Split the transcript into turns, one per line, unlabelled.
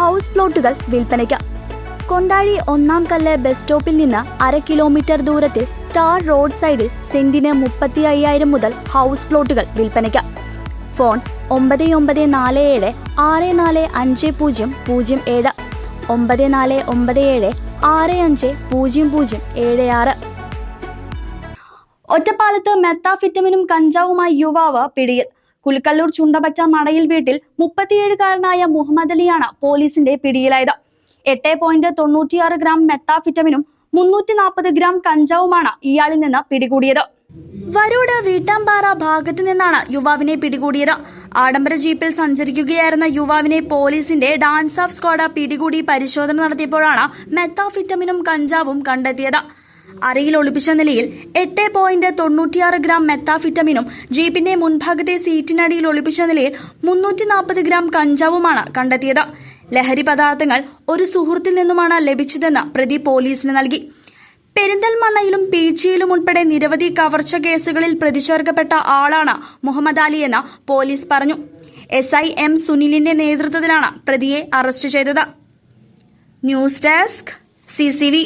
House പ്ലോട്ടുകൾ വിൽപ്പനയ്ക്ക്. കൊണ്ടാഴി ഒന്നാം കല്ല് ബസ് സ്റ്റോപ്പിൽ നിന്ന് 1/2 കിലോമീറ്റർ ദൂരത്തിൽ ടാർ റോഡ് സൈഡിൽ സെന്റിന് 35,000 മുതൽ ഹൗസ് പ്ലോട്ടുകൾ വിൽപ്പനയ്ക്ക്. ഫോൺ 9947 645007 9497 650076. ഒറ്റപ്പാലത്ത് മെത്താഫിറ്റമിനും കഞ്ചാവുമായി യുവാവ് പിടിയിൽ. കുലുക്കല്ലൂർ ചുണ്ടപറ്റ മടയിൽ വീട്ടിൽ 37-കാരനായ മുഹമ്മദ് അലിയാണ് പോലീസിന്റെ പിടിയിലായത്. 8.96 ഗ്രാം മെത്താഫിറ്റമിനും 340 ഗ്രാം കഞ്ചാവുമാണ് ഇയാളിൽ നിന്ന് പിടികൂടിയത്. വരൂട് വീട്ടാമ്പാറ ഭാഗത്തു നിന്നാണ് യുവാവിനെ പിടികൂടിയത്. ആഡംബര ജീപ്പിൽ സഞ്ചരിക്കുകയായിരുന്ന യുവാവിനെ പോലീസിന്റെ ഡാൻസ് ഓഫ് സ്ക്വാഡ് പിടികൂടി പരിശോധന നടത്തിയപ്പോഴാണ് മെത്താഫിറ്റമിനും കഞ്ചാവും കണ്ടെത്തിയത്. അരയിൽ ഒളിപ്പിച്ച നിലയിൽ 8.96 ഗ്രാം മെത്താഫിറ്റമിനും ജീപ്പിന്റെ മുൻഭാഗത്തെ സീറ്റിനടിയിൽ ഒളിപ്പിച്ച നിലയിൽ 340 ഗ്രാം കഞ്ചാവുമാണ് കണ്ടെത്തിയത്. ലഹരി പദാർത്ഥങ്ങൾ ഒരു സുഹൃത്തിൽ നിന്നുമാണ് ലഭിച്ചതെന്ന് പ്രതി പോലീസിന് നൽകി. പെരിന്തൽമണ്ണയിലും പീച്ചിയിലും ഉൾപ്പെടെ നിരവധി കവർച്ച കേസുകളിൽ പ്രതിചേർക്കപ്പെട്ട ആളാണ് മുഹമ്മദ് അലി എന്ന് പോലീസ് പറഞ്ഞു. SI M സുനിലിന്റെ നേതൃത്വത്തിലാണ് പ്രതിയെ അറസ്റ്റ് ചെയ്തത്. News desk CCV.